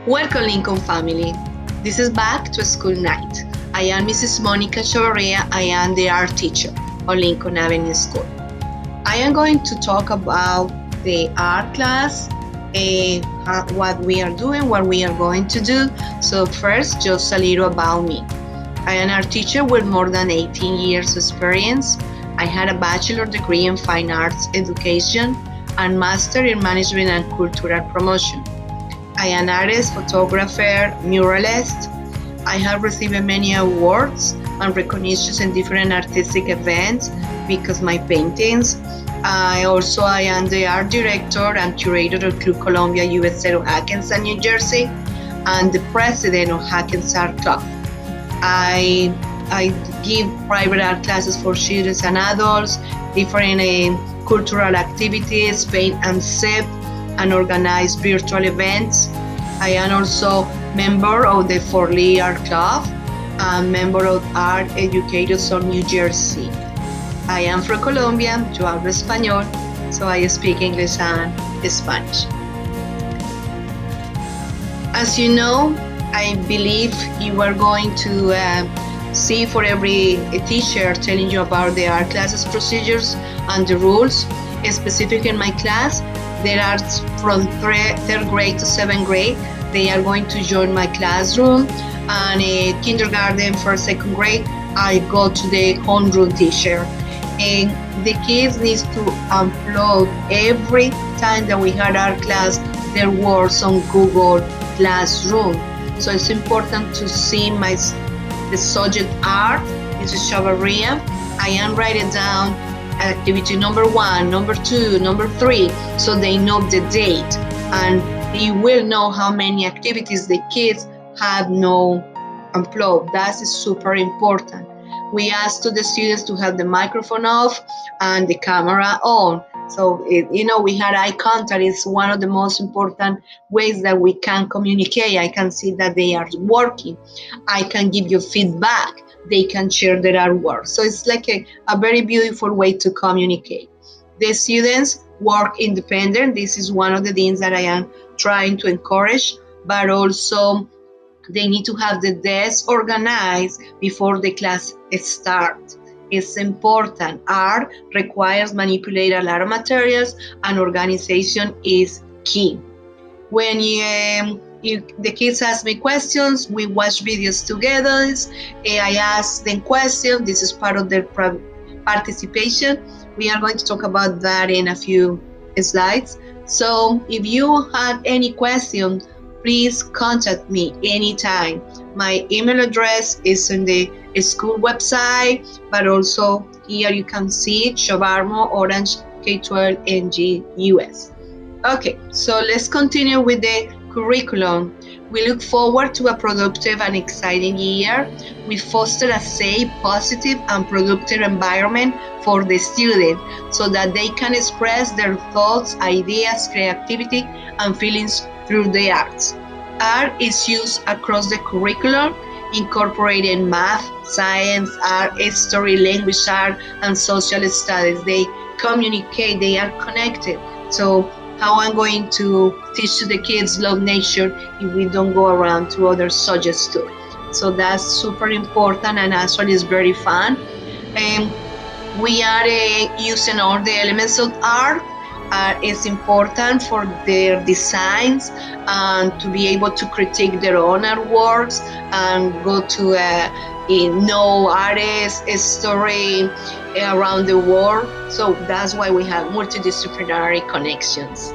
Welcome, Lincoln family. This is Back to School Night. I am Mrs. Monica Chavarria. I am the art teacher of Lincoln Avenue School. I am going to talk about the art class, what we are doing, what we are going to do. So first, just a little about me. I am an art teacher with more than 18 years experience. I had a bachelor degree in fine arts education and master in management and cultural promotion. I am an artist, photographer, muralist. I have received many awards and recognitions in different artistic events because my paintings. I am the art director and curator of Club Colombia USA of Hackensack, New Jersey, and the president of Hackensack Club. I give private art classes for children and adults, different cultural activities, paint and sip, and organize virtual events. I am also member of the Fort Lee Art Club and member of Art Educators of New Jersey. I am from Colombia, yo hablo español, so I speak English and Spanish. As you know, I believe you are going to see for every teacher telling you about the art classes procedures and the rules. Specific in my class, there are from third grade to seventh grade. They are going to join my classroom, and kindergarten, first, second grade, I go to the homeroom teacher. And the kids need to upload every time that we had our class their words on Google Classroom. So it's important to see the subject art. This is Chavarria. I am writing down activity number 1, number 2, number 3, so they know the date, and you will know how many activities the kids have no upload. That is super important. We ask to the students to have the microphone off and the camera on. So, we had eye contact. It's one of the most important ways that we can communicate. I can see that they are working. I can give you feedback. They can share their artwork. So it's like a very beautiful way to communicate. The students work independent. This is one of the things that I am trying to encourage, but also they need to have the desk organized before the class starts. It's important. Art requires manipulate a lot of materials, and organization is key. When the kids ask me questions, we watch videos together. I ask them questions. This is part of their participation. We are going to talk about that in a few slides. So if you have any question, please contact me anytime. My email address is in the school website, but also here you can see Chavarmo Orange K-12 NG US. Okay, so let's continue with the curriculum. We look forward to a productive and exciting year. We foster a safe, positive, and productive environment for the student so that they can express their thoughts, ideas, creativity, and feelings through the arts. Art is used across the curriculum, incorporating math, science, art, history, language art, and social studies. They communicate, they are connected. So how I'm going to teach to the kids love nature if we don't go around to other subjects too. So that's super important, and actually it's very fun. We are using all the elements of art. It's important for their designs and to be able to critique their own artworks and go to know artists, history around the world. So that's why we have multidisciplinary connections.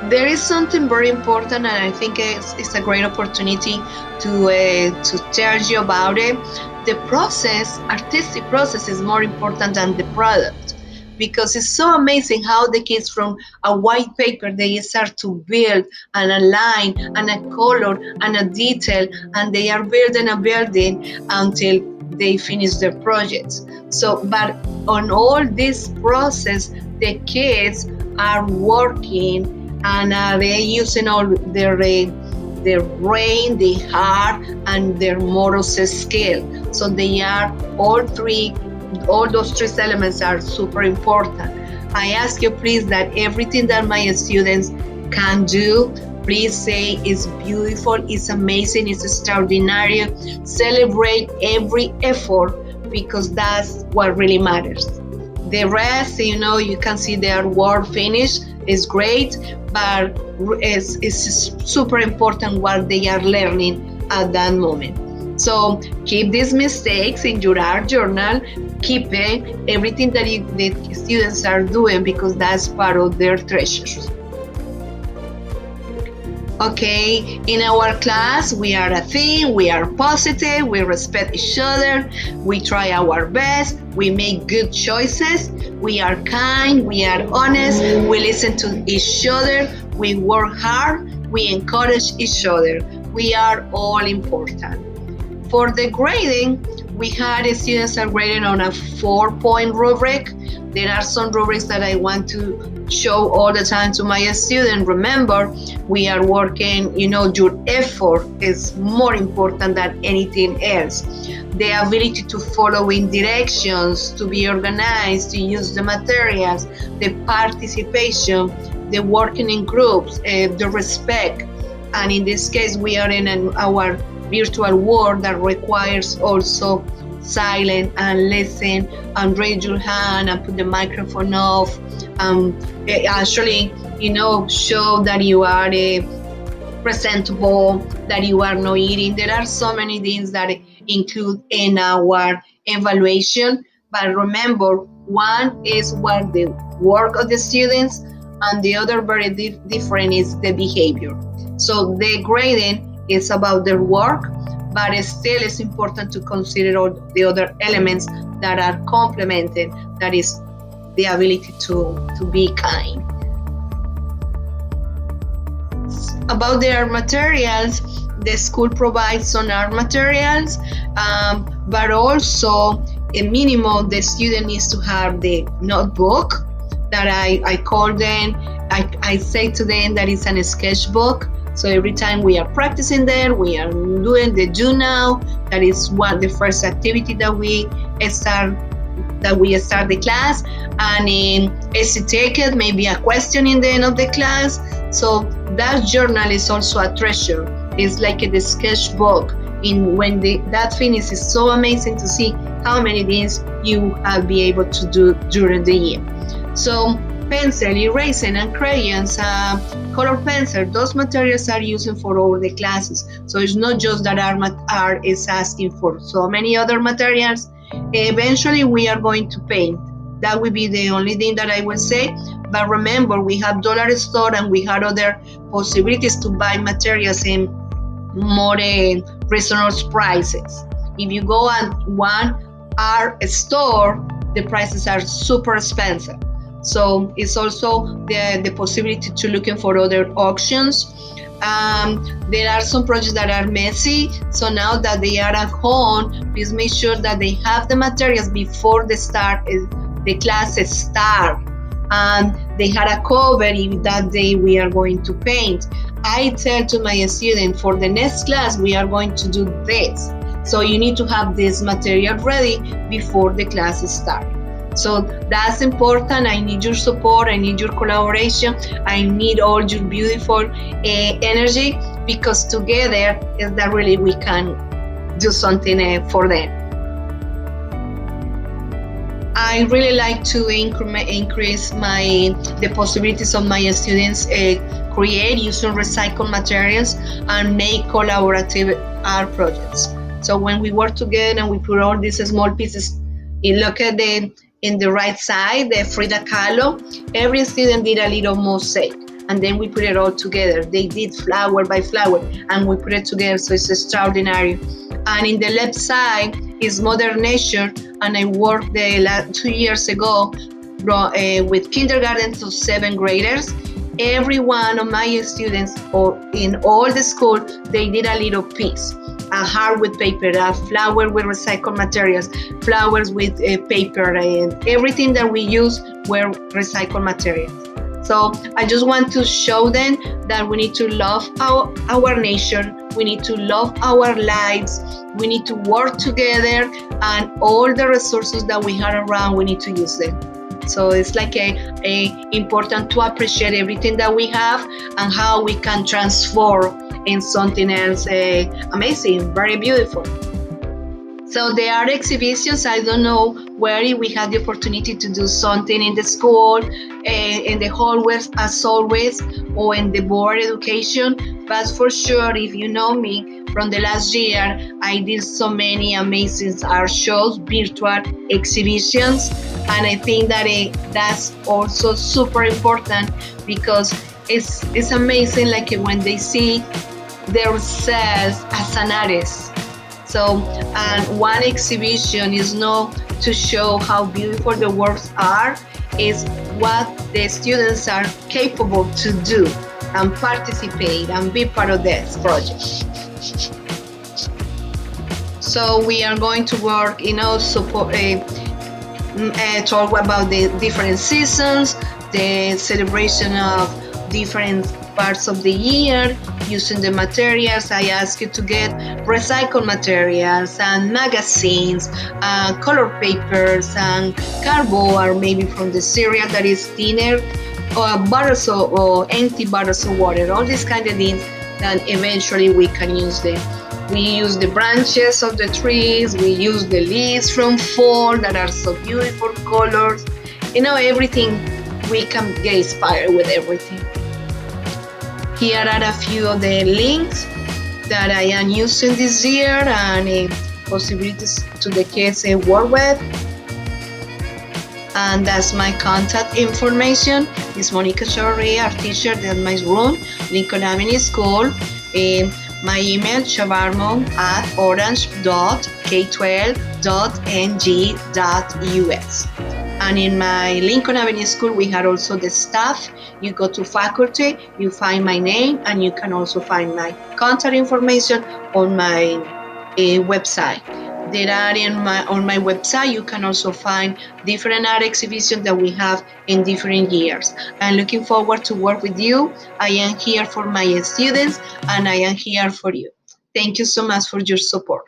There is something very important, and I think it's a great opportunity to tell you about it. The process, artistic process, is more important than the product, because it's so amazing how the kids from a white paper, they start to build and a line and a color and a detail, and they are building a building until they finish their projects. So, but on all this process, the kids are working, and they're using all their brain, their heart, and their motor skill. So they are all those three elements are super important. I ask you please that everything that my students can do, please say it's beautiful, it's amazing, it's extraordinary. Celebrate every effort because that's what really matters. The rest, you can see their work finished is great, but it's super important what they are learning at that moment. So keep these mistakes in your art journal. Keep everything that the students are doing because that's part of their treasures. Okay, in our class, we are a team, we are positive, we respect each other, we try our best, we make good choices, we are kind, we are honest, we listen to each other, we work hard, we encourage each other. We are all important. For the grading, we had students are graded on a 4-point rubric. There are some rubrics that I want to show all the time to my students. Remember, we are working, your effort is more important than anything else. The ability to follow in directions, to be organized, to use the materials, the participation, the working in groups, the respect. And in this case, we are in our virtual world that requires also silent and listen and raise your hand and put the microphone off. Actually, show that you are presentable, that you are not eating. There are so many things that include in our evaluation. But remember, one is what the work of the students, and the other very different is the behavior. So the grading is about their work, but still it's important to consider all the other elements that are complemented, that is the ability to be kind. About their materials, the school provides some art materials, but also a minimum the student needs to have the notebook that I call them, I say to them that it's a sketchbook. So every time we are practicing there, we are doing the do now. That is the first activity that we start the class. And it's a ticket, maybe a question in the end of the class. So that journal is also a treasure. It's like the sketchbook. When that finishes, it's so amazing to see how many things you have been able to do during the year. So pencil, eraser, and crayons, color pencil, those materials are used for all the classes. So it's not just that art is asking for so many other materials. Eventually, we are going to paint. That will be the only thing that I will say. But remember, we have dollar store and we have other possibilities to buy materials in more reasonable prices. If you go at one art store, the prices are super expensive. So it's also the possibility to looking for other auctions. There are some projects that are messy, so now that they are at home, please make sure that they have the materials before the classes start, and they had a cover if that day we are going to paint. I tell to my student, for the next class we are going to do this, so you need to have this material ready before the classes start. So that's important. I need your support, I need your collaboration, I need all your beautiful energy, because together is that really we can do something for them. I really like to increase the possibilities of my students create using recycled materials and make collaborative art projects. So when we work together and we put all these small pieces, you look at in the right side, the Frida Kahlo, every student did a little mosaic, and then we put it all together. They did flower by flower, and we put it together, so it's extraordinary. And in the left side is Mother Nature, and I worked 2 years ago with kindergarten to 7th graders. Every one of my students, or in all the school, they did a little piece. A heart with paper, a flower with recycled materials, flowers with paper, and everything that we use were recycled materials. So I just want to show them that we need to love our nature, we need to love our lives, we need to work together, and all the resources that we have around, we need to use them. So it's like a important to appreciate everything that we have and how we can transform in something else amazing, very beautiful. So there are exhibitions. I don't know where we had the opportunity to do something in the school, in the hallways as always, or in the board education. But for sure, if you know me from the last year, I did so many amazing art shows, virtual exhibitions, and I think that that's also super important because it's amazing. Like when they see themselves as an artist. So, and one exhibition is not to show how beautiful the works are, is what the students are capable to do and participate and be part of this project. So we are going to work, support, talk about the different seasons, the celebration of different parts of the year, using the materials. I ask you to get recycled materials and magazines, color papers, and cardboard, or maybe from the cereal that is thinner, or bottles or empty bottles of water, all these kind of things that eventually we can use them. We use the branches of the trees, we use the leaves from fall that are so beautiful colors. Everything, we can get inspired with everything. Here are a few of the links that I am using this year and possibilities to the kids work with. And that's my contact information. It's Monica Chavarria, our teacher at my room, Lincoln Avenue School. My email, chavarmo@orange.k12.ng.us. And in my Lincoln Avenue School, we had also the staff. You go to faculty, you find my name, and you can also find my contact information on my website. There are on my website, you can also find different art exhibitions that we have in different years. I'm looking forward to work with you. I am here for my students and I am here for you. Thank you so much for your support.